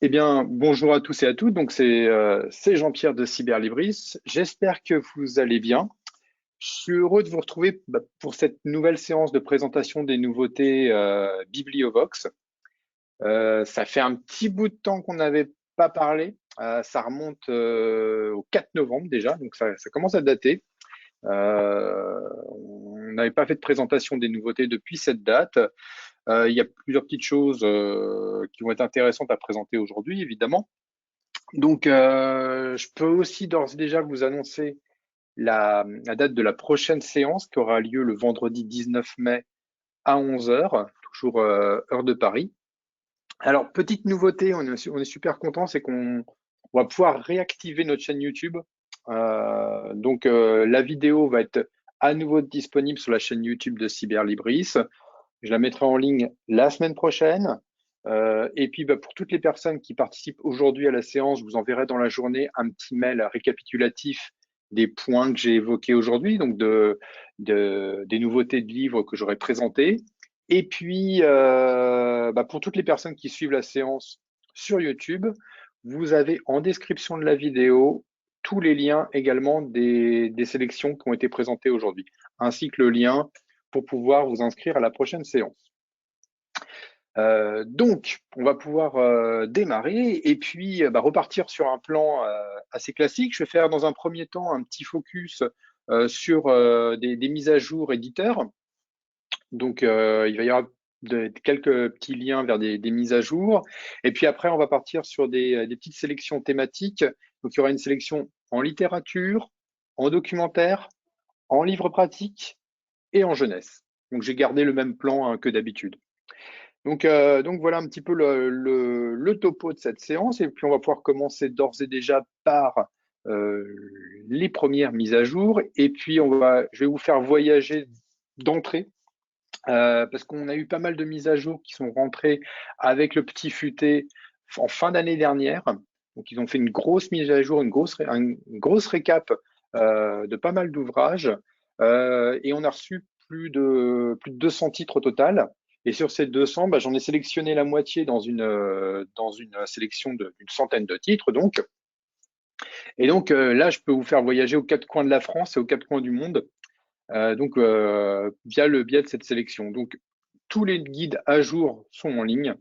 Eh bien, bonjour à tous et à toutes. Donc, c'est Jean-Pierre de Cyberlibris. J'espère que vous allez bien. Je suis heureux de vous retrouver pour cette nouvelle séance de présentation des nouveautés Bibliovox. Ça fait un petit bout de temps qu'on n'avait pas parlé. Ça remonte au 4 novembre déjà, donc ça commence à dater. On n'avait pas fait de présentation des nouveautés depuis cette date. Il y a plusieurs petites choses qui vont être intéressantes à présenter aujourd'hui, évidemment. Donc, je peux aussi d'ores et déjà vous annoncer la date de la prochaine séance qui aura lieu le vendredi 19 mai à 11 heures, toujours heure de Paris. Alors, petite nouveauté, on est super content, c'est qu'on va pouvoir réactiver notre chaîne YouTube. La vidéo va être à nouveau disponible sur la chaîne YouTube de Cyberlibris. Je la mettrai en ligne la semaine prochaine. Et puis, pour toutes les personnes qui participent aujourd'hui à la séance, je vous enverrai dans la journée un petit mail récapitulatif des points que j'ai évoqués aujourd'hui, donc des nouveautés de livres que j'aurai présentés. Et puis, pour toutes les personnes qui suivent la séance sur YouTube, vous avez en description de la vidéo tous les liens également des sélections qui ont été présentées aujourd'hui, ainsi que le lien pour pouvoir vous inscrire à la prochaine séance. On va pouvoir démarrer et puis repartir sur un plan assez classique. Je vais faire dans un premier temps un petit focus sur des mises à jour éditeurs. Donc, il va y avoir quelques petits liens vers des mises à jour. Et puis après, on va partir sur des petites sélections thématiques. Donc, il y aura une sélection en littérature, en documentaire, en livre pratique et en jeunesse. Donc, j'ai gardé le même plan hein, que d'habitude. Donc voilà un petit peu le topo de cette séance. Et puis on va pouvoir commencer d'ores et déjà par euh, les premières mises à jour. Et puis je vais vous faire voyager d'entrée parce qu'on a eu pas mal de mises à jour qui sont rentrées avec le petit futé en fin d'année dernière. Donc ils ont fait une grosse mise à jour, une grosse récap de pas mal d'ouvrages. Et on a reçu plus de 200 titres au total. Et sur ces 200, j'en ai sélectionné la moitié dans une sélection d'une centaine de titres. Et donc là, je peux vous faire voyager aux quatre coins de la France et aux quatre coins du monde via le biais de cette sélection. Donc, tous les guides à jour sont en ligne.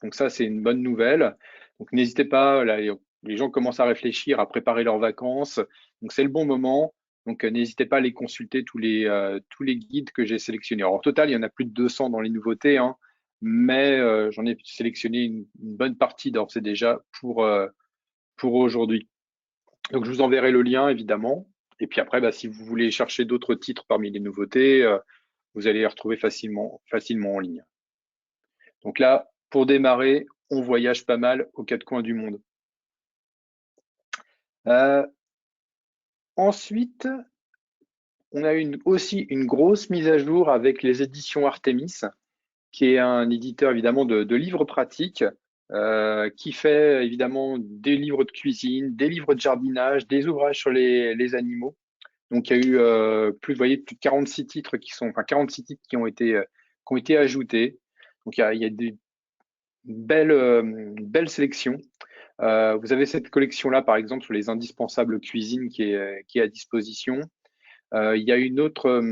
Donc ça, c'est une bonne nouvelle. Donc n'hésitez pas, là, les gens commencent à réfléchir, à préparer leurs vacances. Donc c'est le bon moment. Donc n'hésitez pas à les consulter tous les guides que j'ai sélectionnés. Alors, au total, il y en a plus de 200 dans les nouveautés, hein, mais j'en ai sélectionné une bonne partie d'ores et déjà pour aujourd'hui. Donc je vous enverrai le lien évidemment. Et puis après, si vous voulez chercher d'autres titres parmi les nouveautés, vous allez les retrouver facilement en ligne. Donc là, pour démarrer, on voyage pas mal aux quatre coins du monde. Euh, Ensuite, on a aussi une grosse mise à jour avec les éditions Artemis, qui est un éditeur évidemment de livres pratiques, qui fait évidemment des livres de cuisine, des livres de jardinage, des ouvrages sur les animaux. Donc il y a eu plus de 46 titres enfin 46 titres qui ont été ajoutés. Donc il y a des belles sélections. Vous avez cette collection-là, par exemple, sur les indispensables cuisine qui est à disposition. Il y a une autre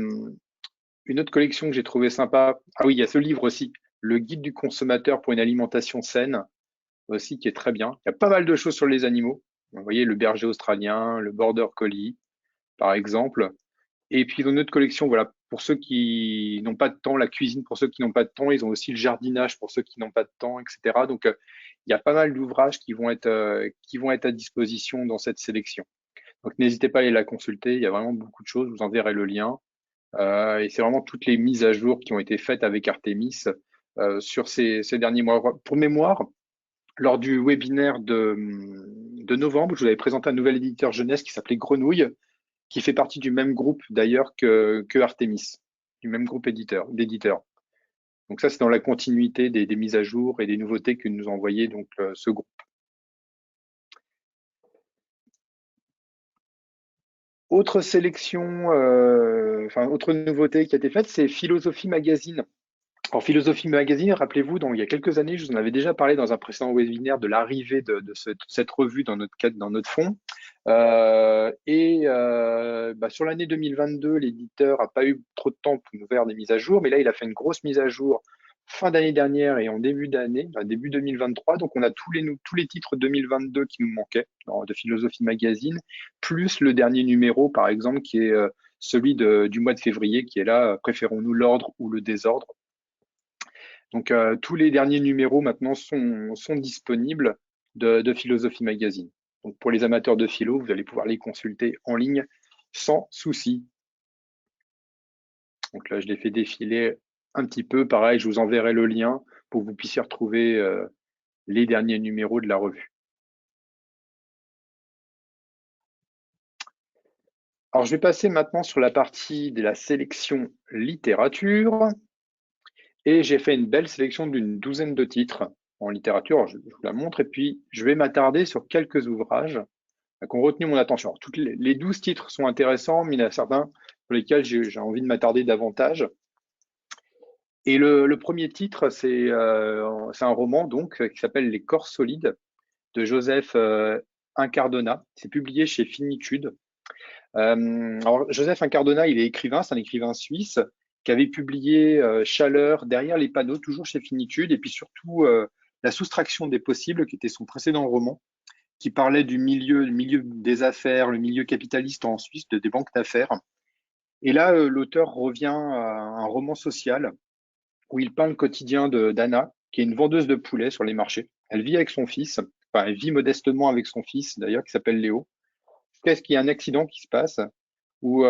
collection que j'ai trouvé sympa. Ah oui, il y a ce livre aussi, Le guide du consommateur pour une alimentation saine, aussi, qui est très bien. Il y a pas mal de choses sur les animaux. Vous voyez, le berger australien, le border collie, par exemple. Et puis, ils ont une autre collection, voilà, pour ceux qui n'ont pas de temps, la cuisine pour ceux qui n'ont pas de temps, ils ont aussi le jardinage pour ceux qui n'ont pas de temps, etc. Donc, il y a pas mal d'ouvrages qui vont être à disposition dans cette sélection. Donc, n'hésitez pas à aller la consulter. Il y a vraiment beaucoup de choses. Je vous enverrai le lien. Et c'est vraiment toutes les mises à jour qui ont été faites avec Artemis sur ces derniers mois. Pour mémoire, lors du webinaire de novembre, je vous avais présenté un nouvel éditeur jeunesse qui s'appelait Grenouille, qui fait partie du même groupe d'ailleurs que Artemis, du même groupe d'éditeurs. Donc ça, c'est dans la continuité des mises à jour et des nouveautés que nous a envoyé donc ce groupe. Autre sélection, autre nouveauté qui a été faite, c'est Philosophie Magazine, En Philosophie Magazine, rappelez-vous, il y a quelques années, je vous en avais déjà parlé dans un précédent webinaire de l'arrivée de cette revue dans notre cadre, dans notre fonds. Sur l'année 2022, l'éditeur n'a pas eu trop de temps pour nous faire des mises à jour, mais là, il a fait une grosse mise à jour fin d'année dernière et en début d'année, début 2023. Donc, on a tous les titres 2022 qui nous manquaient de Philosophie Magazine, plus le dernier numéro, par exemple, qui est celui du mois de février, qui est là, préférons-nous l'ordre ou le désordre. Donc, tous les derniers numéros maintenant sont disponibles de Philosophie Magazine. Donc, pour les amateurs de philo, vous allez pouvoir les consulter en ligne sans souci. Donc là, je les fais défiler un petit peu. Pareil, je vous enverrai le lien pour que vous puissiez retrouver les derniers numéros de la revue. Alors, je vais passer maintenant sur la partie de la sélection littérature. Et j'ai fait une belle sélection d'une douzaine de titres en littérature. Je vous la montre. Et puis, je vais m'attarder sur quelques ouvrages qui ont retenu mon attention. Alors, les 12 titres sont intéressants, mais il y en a certains sur lesquels j'ai envie de m'attarder davantage. Et le premier titre, c'est un roman donc qui s'appelle Les corps solides de Joseph Incardona. C'est publié chez Finitude. Alors, Joseph Incardona, il est écrivain, c'est un écrivain suisse qui avait publié Chaleur derrière les panneaux, toujours chez Finitude, et puis surtout La soustraction des possibles, qui était son précédent roman, qui parlait du milieu des affaires, le milieu capitaliste en Suisse, des banques d'affaires. Et là, l'auteur revient à un roman social où il peint le quotidien d'Anna, qui est une vendeuse de poulets sur les marchés. Elle vit avec son fils, enfin, elle vit modestement avec son fils d'ailleurs, qui s'appelle Léo. Qu'est-ce qu'il y a un accident qui se passe où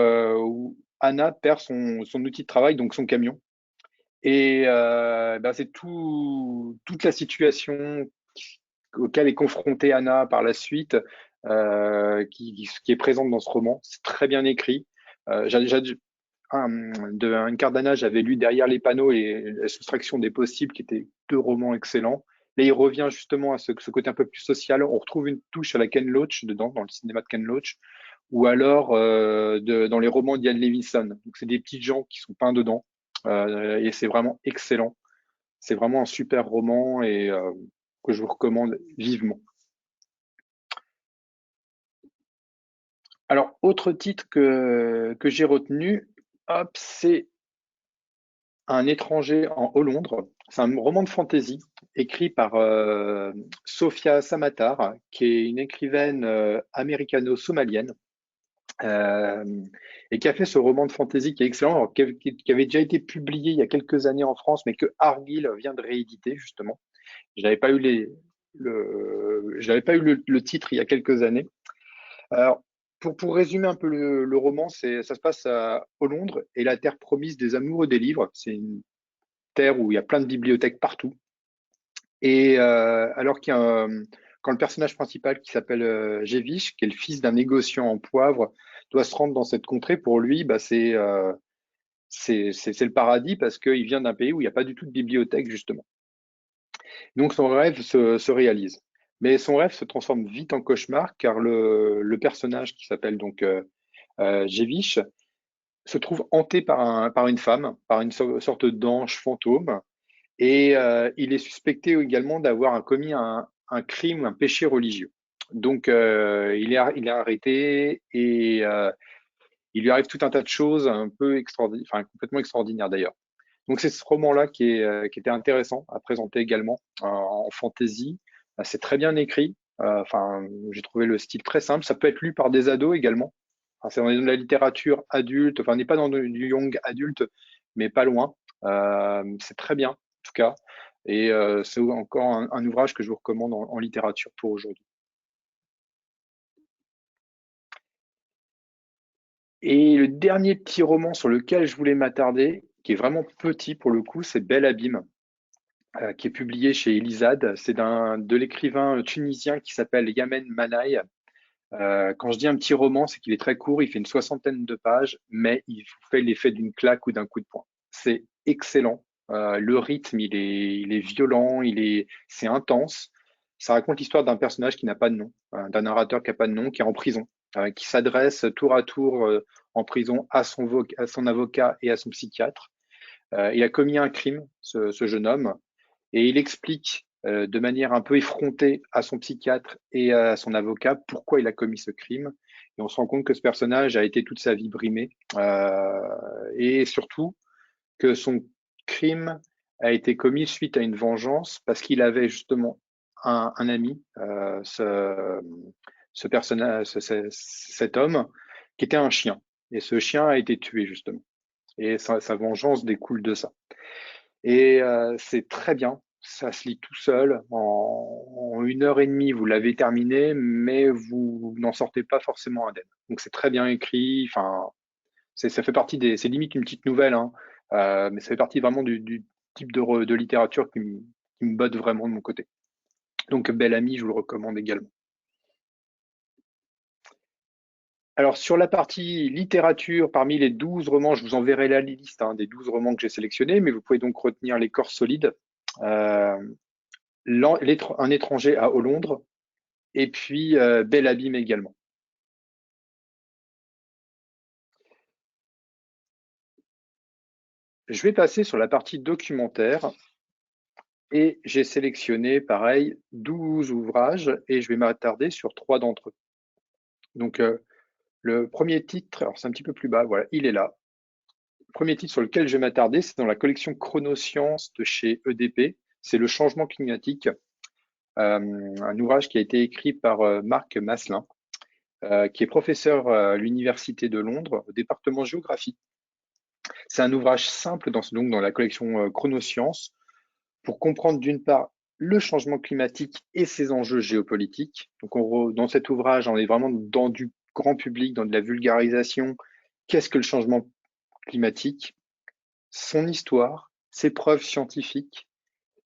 Anna perd son outil de travail, donc son camion. Et c'est toute la situation auquel est confrontée Anna par la suite, qui est présente dans ce roman. C'est très bien écrit. De Cardana, j'avais lu Derrière les panneaux et La soustraction des possibles, qui étaient deux romans excellents. Là, il revient justement à ce côté un peu plus social. On retrouve une touche à la Ken Loach dedans, dans le cinéma de Ken Loach, ou alors dans les romans d'Ian Levinson. Donc, c'est des petits gens qui sont peints dedans, et c'est vraiment excellent. C'est vraiment un super roman et que je vous recommande vivement. Alors, autre titre que j'ai retenu, hop, c'est Un étranger en Hollande. C'est un roman de fantasy écrit par Sofia Samatar, qui est une écrivaine américano-somalienne, euh, et qui a fait ce roman de fantasy qui est excellent, alors, qui avait déjà été publié il y a quelques années en France, mais que Argyll vient de rééditer justement. Je n'avais pas eu je n'avais pas eu le titre il y a quelques années. Alors, pour résumer un peu le roman, ça se passe à Londres et la terre promise des amoureux des livres. C'est une terre où il y a plein de bibliothèques partout. Et quand le personnage principal qui s'appelle Jevish, qui est le fils d'un négociant en poivre, doit se rendre dans cette contrée, pour lui, c'est le paradis parce qu'il vient d'un pays où il n'y a pas du tout de bibliothèque, justement. Donc son rêve se réalise. Mais son rêve se transforme vite en cauchemar car le personnage qui s'appelle donc Jevish se trouve hanté par une femme, par une sorte d'ange fantôme. Et il est suspecté également d'avoir commis un crime, un péché religieux. Donc il est arrêté et il lui arrive tout un tas de choses un peu extraordinaires, enfin complètement extraordinaires d'ailleurs. Donc c'est ce roman-là qui était intéressant à présenter également en fantasy. C'est très bien écrit. Enfin, j'ai trouvé le style très simple. Ça peut être lu par des ados également. Enfin, on est dans de la littérature adulte. Enfin, on n'est pas dans du young adulte, mais pas loin. C'est très bien, en tout cas. Et c'est encore un ouvrage que je vous recommande en littérature pour aujourd'hui. Et le dernier petit roman sur lequel je voulais m'attarder, qui est vraiment petit pour le coup, c'est Bel Abîme, qui est publié chez Elisade. C'est de l'écrivain tunisien qui s'appelle Yamen Manaï. Quand je dis un petit roman, c'est qu'il est très court, il fait une soixantaine de pages, mais il vous fait l'effet d'une claque ou d'un coup de poing. C'est excellent. Le rythme, il est violent, c'est intense. Ça raconte l'histoire d'un personnage qui n'a pas de nom, d'un narrateur qui n'a pas de nom, qui est en prison, qui s'adresse tour à tour en prison à son avocat et à son psychiatre. Il a commis un crime, ce jeune homme, et il explique de manière un peu effrontée à son psychiatre et à son avocat pourquoi il a commis ce crime. Et on se rend compte que ce personnage a été toute sa vie brimé, et surtout que son crime a été commis suite à une vengeance parce qu'il avait justement un ami, ce personnage, cet homme, qui était un chien. Et ce chien a été tué justement. Et sa vengeance découle de ça. Et c'est très bien. Ça se lit tout seul. En 1 heure et demie, vous l'avez terminé, mais vous n'en sortez pas forcément indemne. Donc c'est très bien écrit. Enfin, ça fait partie c'est limite une petite nouvelle, hein, mais ça fait partie vraiment du type de littérature qui me botte vraiment de mon côté. Donc Bel Ami, je vous le recommande également. Alors sur la partie littérature, parmi les 12 romans, je vous enverrai la liste, hein, des 12 romans que j'ai sélectionnés, mais vous pouvez donc retenir Les Corps solides, euh, Un étranger à Londres, et puis Bel Abîme également. Je vais passer sur la partie documentaire et j'ai sélectionné, pareil, 12 ouvrages et je vais m'attarder sur 3 d'entre eux. Donc, le premier titre, alors c'est un petit peu plus bas, voilà, il est là. Le premier titre sur lequel je vais m'attarder, c'est dans la collection Chronosciences de chez EDP. C'est Le changement climatique, un ouvrage qui a été écrit par Marc Masselin, qui est professeur à l'Université de Londres, au département géographie. C'est un ouvrage simple donc dans la collection Chronosciences pour comprendre d'une part le changement climatique et ses enjeux géopolitiques. Donc dans cet ouvrage, on est vraiment dans du grand public, dans de la vulgarisation. Qu'est-ce que le changement climatique? Son histoire, ses preuves scientifiques,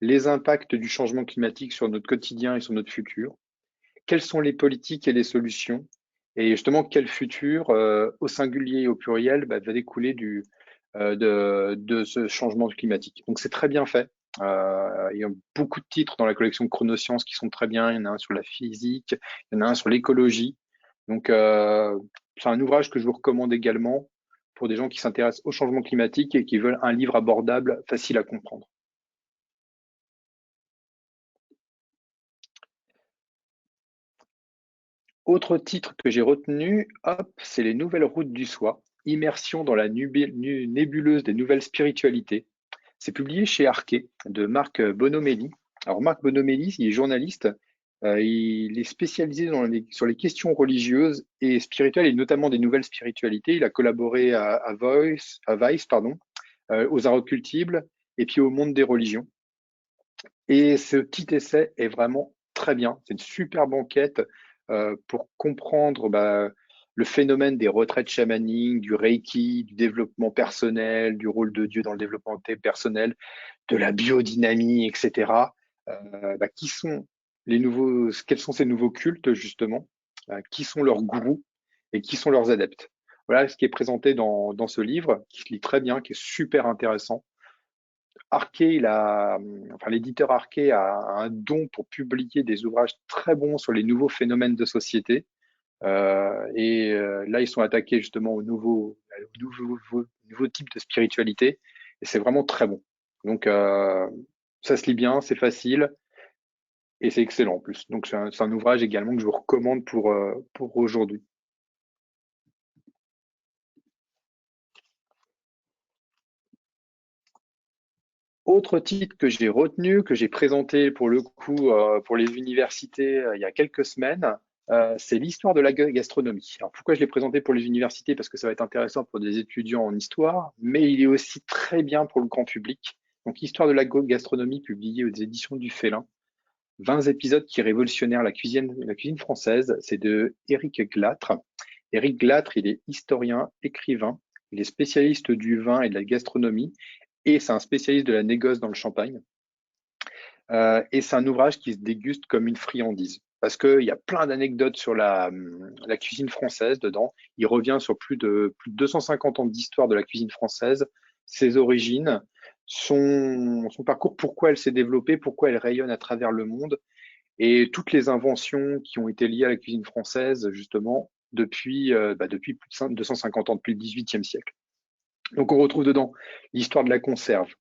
les impacts du changement climatique sur notre quotidien et sur notre futur. Quelles sont les politiques et les solutions? Et justement, quel futur, au singulier et au pluriel, va découler de ce changement climatique. Donc c'est très bien fait. Il y a beaucoup de titres dans la collection Chronosciences qui sont très bien. Il y en a un sur la physique, il y en a un sur l'écologie. Donc c'est un ouvrage que je vous recommande également pour des gens qui s'intéressent au changement climatique et qui veulent un livre abordable, facile à comprendre. Autre titre que j'ai retenu, hop, c'est Les Nouvelles Routes du Soi, immersion dans la nébuleuse des nouvelles spiritualités. C'est publié chez Arché de Marc Bonomelli. Alors Marc Bonomelli, il est journaliste, il est spécialisé sur les questions religieuses et spirituelles et notamment des nouvelles spiritualités. Il a collaboré à Vice, pardon, aux Arts occultibles et puis au Monde des religions. Et ce petit essai est vraiment très bien. C'est une super enquête pour comprendre le phénomène des retraites chamaniques, du Reiki, du développement personnel, du rôle de Dieu dans le développement personnel, de la biodynamie, etc. Qui sont quels sont ces nouveaux cultes justement, qui sont leurs gourous et qui sont leurs adeptes. Voilà ce qui est présenté dans ce livre, qui se lit très bien, qui est super intéressant. Arché, enfin, l'éditeur Arché a un don pour publier des ouvrages très bons sur les nouveaux phénomènes de société. Là, ils sont attaqués justement au nouveau type de spiritualité. Et c'est vraiment très bon. Donc, ça se lit bien, c'est facile et c'est excellent en plus. Donc, c'est un ouvrage également que je vous recommande pour aujourd'hui. Autre titre que j'ai retenu, que j'ai présenté pour le coup pour les universités il y a quelques semaines, c'est l'histoire de la gastronomie. Alors pourquoi je l'ai présenté pour les universités? Parce que ça va être intéressant pour des étudiants en histoire, mais il est aussi très bien pour le grand public. Donc Histoire de la gastronomie, publié aux éditions du Félin. 20 épisodes qui révolutionnèrent la cuisine française. C'est de Éric Glâtre. Éric Glâtre, il est historien, écrivain, il est spécialiste du vin et de la gastronomie et c'est un spécialiste de la négoce dans le champagne. Et c'est un ouvrage qui se déguste comme une friandise. Parce qu'il y a plein d'anecdotes sur la cuisine française dedans. Il revient sur plus de 250 ans d'histoire de la cuisine française, ses origines, son parcours, pourquoi elle s'est développée, pourquoi elle rayonne à travers le monde, et toutes les inventions qui ont été liées à la cuisine française, justement, depuis plus de 250 ans, depuis le XVIIIe siècle. Donc on retrouve dedans l'histoire de la conserve,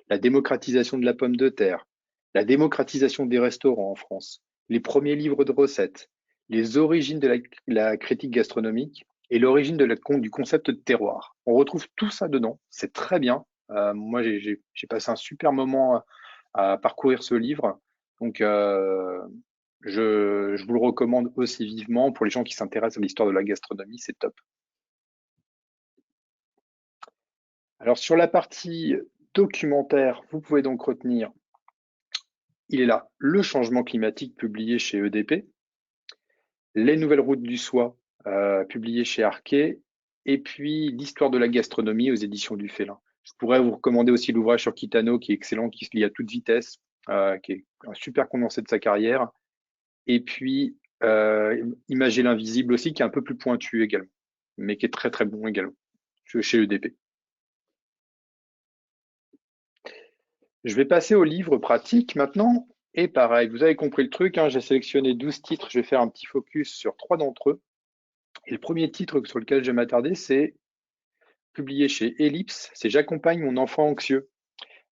la démocratisation de la pomme de terre, la démocratisation des restaurants en France, les premiers livres de recettes, les origines de la critique gastronomique et l'origine du concept de terroir. On retrouve tout ça dedans, c'est très bien. Moi, j'ai passé un super moment à parcourir ce livre, donc je vous le recommande aussi vivement pour les gens qui s'intéressent à l'histoire de la gastronomie, c'est top. Alors sur la partie documentaire, vous pouvez donc retenir, il est là, le changement climatique publié chez EDP, les nouvelles routes du soie publiées chez Arquet, et puis l'histoire de la gastronomie aux éditions du Félin. Je pourrais vous recommander aussi l'ouvrage sur Kitano qui est excellent, qui se lit à toute vitesse, qui est un super condensé de sa carrière, et puis Imager l'invisible aussi, qui est un peu plus pointu également, mais qui est très très bon également, chez EDP. Je vais passer au livre pratique maintenant. Et pareil, vous avez compris le truc, hein, j'ai sélectionné 12 titres, je vais faire un petit focus sur 3 d'entre eux. Et le premier titre sur lequel je vais m'attarder, c'est publié chez Ellipse, c'est J'accompagne mon enfant anxieux.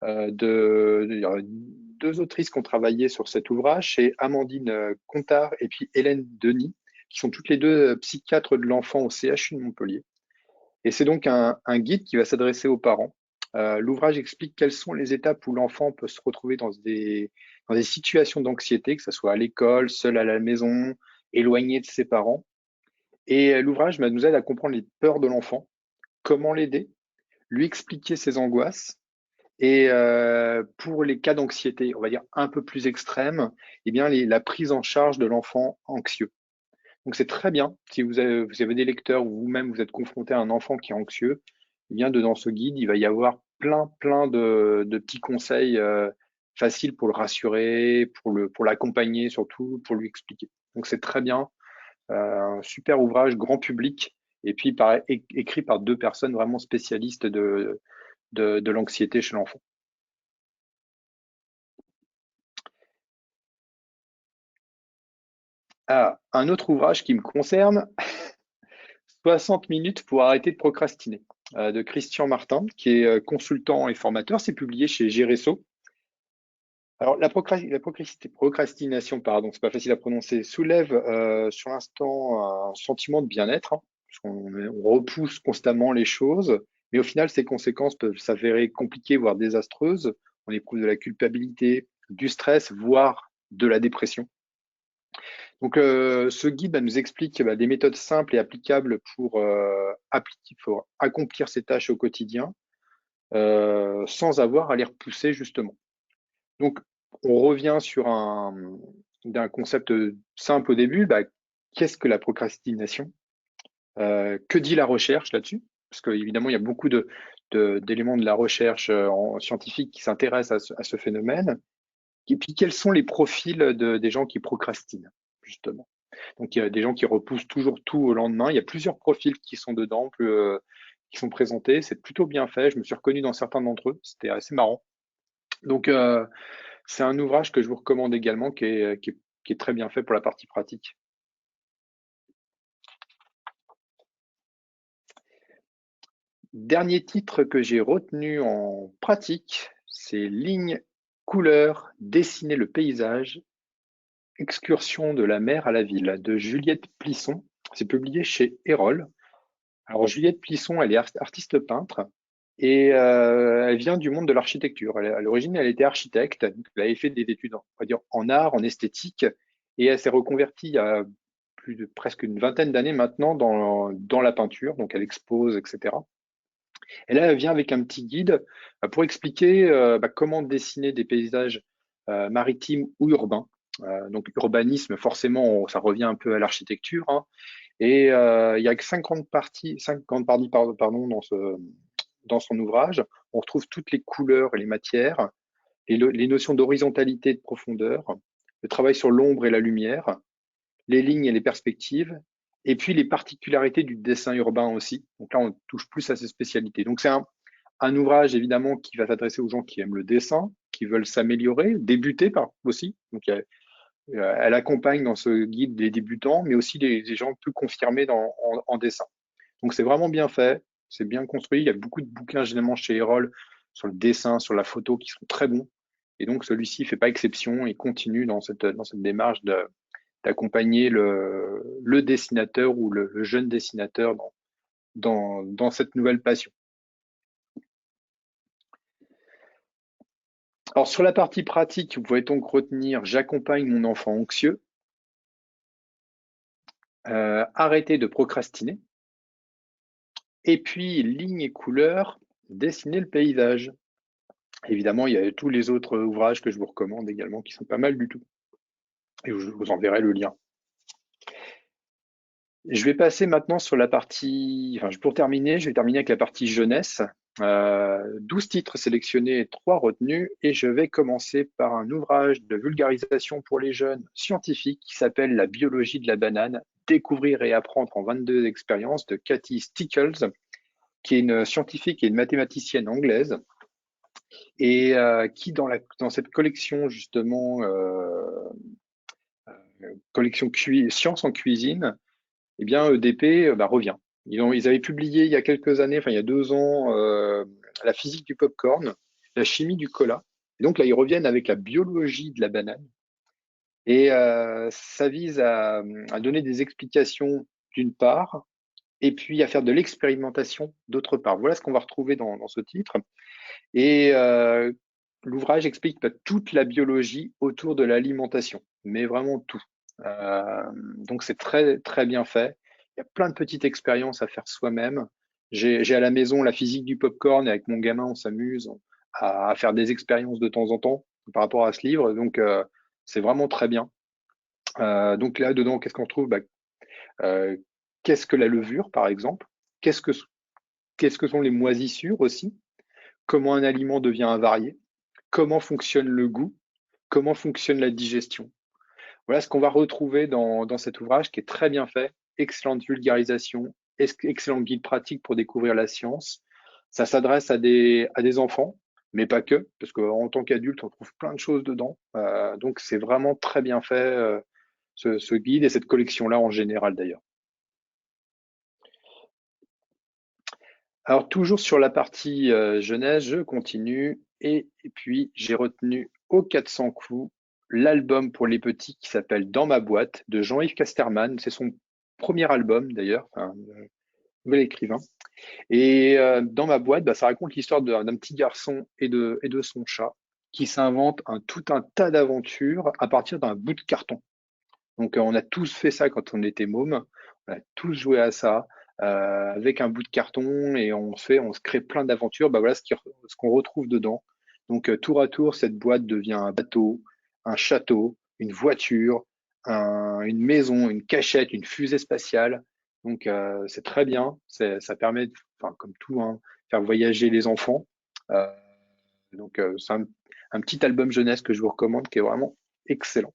Il y a 2 autrices qui ont travaillé sur cet ouvrage, c'est Amandine Contard et puis Hélène Denis, qui sont toutes les deux psychiatres de l'enfant au CHU de Montpellier. Et c'est donc un guide qui va s'adresser aux parents. L'ouvrage explique quelles sont les étapes où l'enfant peut se retrouver dans des situations d'anxiété, que ce soit à l'école, seul à la maison, éloigné de ses parents. Et l'ouvrage nous aide à comprendre les peurs de l'enfant, comment l'aider, lui expliquer ses angoisses. Et pour les cas d'anxiété, on va dire un peu plus extrêmes, eh bien la prise en charge de l'enfant anxieux. Donc c'est très bien si vous avez des lecteurs ou vous-même vous êtes confronté à un enfant qui est anxieux, eh bien dedans ce guide, il va y avoir plein de petits conseils faciles pour le rassurer, pour l'accompagner surtout, pour lui expliquer. Donc c'est très bien, un super ouvrage grand public et puis écrit par 2 personnes vraiment spécialistes de l'anxiété chez l'enfant. Ah, un autre ouvrage qui me concerne, 60 minutes pour arrêter de procrastiner, de Christian Martin, qui est consultant et formateur. C'est publié chez Géresso. Alors, procrastination, pardon, c'est pas facile à prononcer, soulève sur l'instant un sentiment de bien-être, hein, parce on repousse constamment les choses, mais au final, ces conséquences peuvent s'avérer compliquées, voire désastreuses. On éprouve de la culpabilité, du stress, voire de la dépression. Donc, ce guide nous explique des méthodes simples et applicables pour accomplir ces tâches au quotidien sans avoir à les repousser justement. Donc, on revient sur d'un concept simple au début. Qu'est-ce que la procrastination? Que dit la recherche là-dessus? Parce qu'évidemment, il y a beaucoup d'éléments de la recherche scientifique qui s'intéressent à ce phénomène. Et puis, quels sont les profils des gens qui procrastinent, justement? Donc, il y a des gens qui repoussent toujours tout au lendemain. Il y a plusieurs profils qui sont dedans, qui sont présentés. C'est plutôt bien fait. Je me suis reconnu dans certains d'entre eux. C'était assez marrant. Donc, c'est un ouvrage que je vous recommande également, qui est très bien fait pour la partie pratique. Dernier titre que j'ai retenu en pratique, c'est Lignes, couleurs, dessiner le paysage, excursion de la mer à la ville, de Juliette Plisson. C'est publié chez Erol. Alors Juliette Plisson, elle est artiste peintre et elle vient du monde de l'architecture. À l'origine, elle était architecte, donc elle avait fait des études, on va dire, en art, en esthétique, et elle s'est reconvertie il y a plus de presque une vingtaine d'années maintenant dans la peinture, donc elle expose, etc. Et là, elle vient avec un petit guide pour expliquer comment dessiner des paysages maritimes ou urbains. Donc urbanisme, forcément, ça revient un peu à l'architecture, hein. Et il y a que 50 parties pardon, dans son ouvrage. On retrouve toutes les couleurs et les matières, les notions d'horizontalité et de profondeur, le travail sur l'ombre et la lumière, les lignes et les perspectives, et puis les particularités du dessin urbain aussi. Donc là, on touche plus à ces spécialités. Donc c'est un ouvrage évidemment qui va s'adresser aux gens qui aiment le dessin, qui veulent s'améliorer, débuter aussi. Donc elle accompagne dans ce guide des débutants, mais aussi des gens plus confirmés en dessin. Donc c'est vraiment bien fait, c'est bien construit. Il y a beaucoup de bouquins généralement chez Erol sur le dessin, sur la photo qui sont très bons. Et donc celui-ci fait pas exception et continue dans cette démarche d'accompagner le dessinateur ou le jeune dessinateur dans cette nouvelle passion. Alors sur la partie pratique, vous pouvez donc retenir j'accompagne mon enfant anxieux, arrêter de procrastiner, et puis lignes et couleurs, dessiner le paysage. Évidemment, il y a tous les autres ouvrages que je vous recommande également qui sont pas mal du tout. Et je vous enverrai le lien. Je vais passer maintenant sur la partie, enfin pour terminer, je vais terminer avec la partie jeunesse. 12 titres sélectionnés et 3 retenus, et je vais commencer par un ouvrage de vulgarisation pour les jeunes scientifiques qui s'appelle La biologie de la banane, découvrir et apprendre en 22 expériences de Kathy Stickles, qui est une scientifique et une mathématicienne anglaise, et qui dans cette collection justement, collection sciences en cuisine, eh bien EDP revient. Ils avaient publié il y a quelques années, enfin il y a 2 ans, la physique du popcorn, la chimie du cola. Et donc là, ils reviennent avec la biologie de la banane. Et ça vise à donner des explications d'une part, et puis à faire de l'expérimentation d'autre part. Voilà ce qu'on va retrouver dans ce titre. Et l'ouvrage explique toute la biologie autour de l'alimentation, mais vraiment tout. Donc c'est très très bien fait. Il y a plein de petites expériences à faire soi-même. J'ai à la maison la physique du popcorn et avec mon gamin on s'amuse à faire des expériences de temps en temps par rapport à ce livre. Donc c'est vraiment très bien. Donc là dedans qu'est-ce qu'on retrouve? Euh, Qu'est-ce que la levure par exemple? Qu'est-ce que sont les moisissures aussi? Comment un aliment devient avarié? Comment fonctionne le goût? Comment fonctionne la digestion? Voilà ce qu'on va retrouver dans cet ouvrage qui est très bien fait, excellente vulgarisation, excellent guide pratique pour découvrir la science. Ça s'adresse à des enfants, mais pas que, parce qu'en tant qu'adulte, on trouve plein de choses dedans. Donc c'est vraiment très bien fait, ce guide et cette collection-là en général d'ailleurs. Alors toujours sur la partie jeunesse, je continue et puis j'ai retenu aux 400 coups l'album pour les petits qui s'appelle Dans ma boîte de Jean-Yves Casterman. C'est son premier album d'ailleurs, un nouvel écrivain. Et dans ma boîte, ça raconte l'histoire d'un petit garçon et de son chat qui s'invente tout un tas d'aventures à partir d'un bout de carton. Donc on a tous fait ça quand on était môme, on a tous joué à ça avec un bout de carton et on se crée plein d'aventures. Voilà ce qu'on retrouve dedans. Donc tour à tour, cette boîte devient un bateau, un château, une voiture, une maison, une cachette, une fusée spatiale. Donc c'est très bien. Ça permet, enfin comme tout, hein, faire voyager les enfants. Euh, donc c'est un petit album jeunesse que je vous recommande qui est vraiment excellent.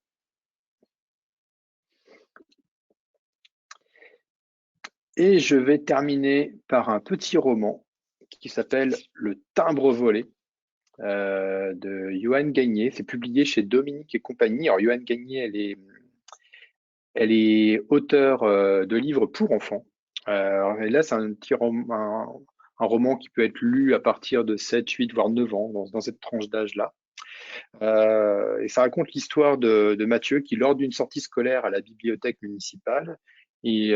Et je vais terminer par un petit roman qui s'appelle Le timbre volé de Johan Gagné. C'est publié chez Dominique et compagnie. Alors, Johan Gagné, elle est auteure de livres pour enfants. Et là, c'est un petit roman, un roman qui peut être lu à partir de 7, 8, voire 9 ans, dans cette tranche d'âge-là. Et ça raconte l'histoire de Mathieu qui, lors d'une sortie scolaire à la bibliothèque municipale, ils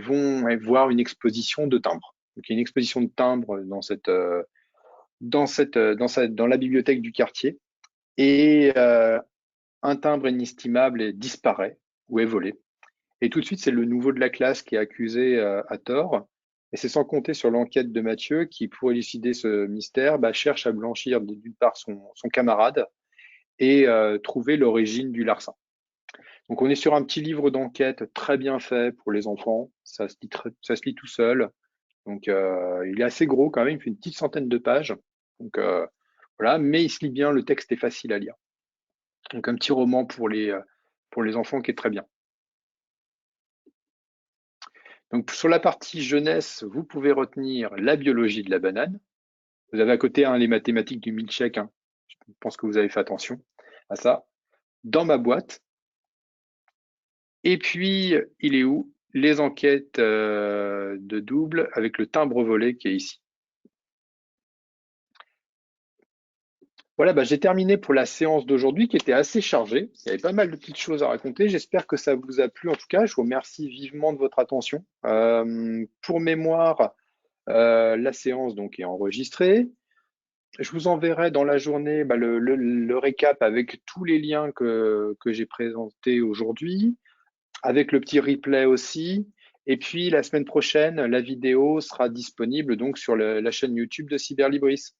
vont voir une exposition de timbres. Donc, il y a une exposition de timbres dans la bibliothèque du quartier. Et un timbre inestimable disparaît ou est volé. Et tout de suite, c'est le nouveau de la classe qui est accusé à tort. Et c'est sans compter sur l'enquête de Mathieu qui, pour élucider ce mystère, cherche à blanchir d'une part son camarade et trouver l'origine du larcin. Donc on est sur un petit livre d'enquête très bien fait pour les enfants. Ça se lit tout seul. Donc il est assez gros quand même, il fait une petite centaine de pages. Donc voilà, mais il se lit bien, le texte est facile à lire. Donc un petit roman pour les enfants qui est très bien. Donc sur la partie jeunesse, vous pouvez retenir la biologie de la banane. Vous avez à côté les mathématiques du milkshake. Je pense que vous avez fait attention à ça. Dans ma boîte. Et puis, il est où? les enquêtes de double avec le timbre volé qui est ici. Voilà, bah, j'ai terminé pour la séance d'aujourd'hui qui était assez chargée. Il y avait pas mal de petites choses à raconter. J'espère que ça vous a plu. En tout cas, je vous remercie vivement de votre attention. Pour mémoire, la séance donc est enregistrée. Je vous enverrai dans la journée bah, le récap avec tous les liens que j'ai présentés aujourd'hui, avec le petit replay aussi. Et puis la semaine prochaine, la vidéo sera disponible donc sur la chaîne YouTube de Cyberlibris.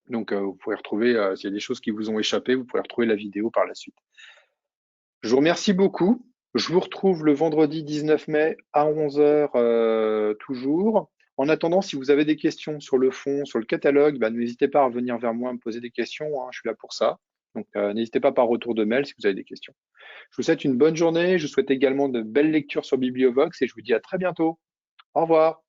Donc vous pourrez retrouver, s'il y a des choses qui vous ont échappé, vous pourrez retrouver la vidéo par la suite. Je vous remercie beaucoup. Je vous retrouve le vendredi 19 mai à 11 heures toujours. En attendant, si vous avez des questions sur le fond, sur le catalogue, bah, n'hésitez pas à revenir vers moi, me poser des questions, hein, je suis là pour ça. Donc n'hésitez pas par retour de mail si vous avez des questions. Je vous souhaite une bonne journée, je vous souhaite également de belles lectures sur Bibliovox et je vous dis à très bientôt. Au revoir.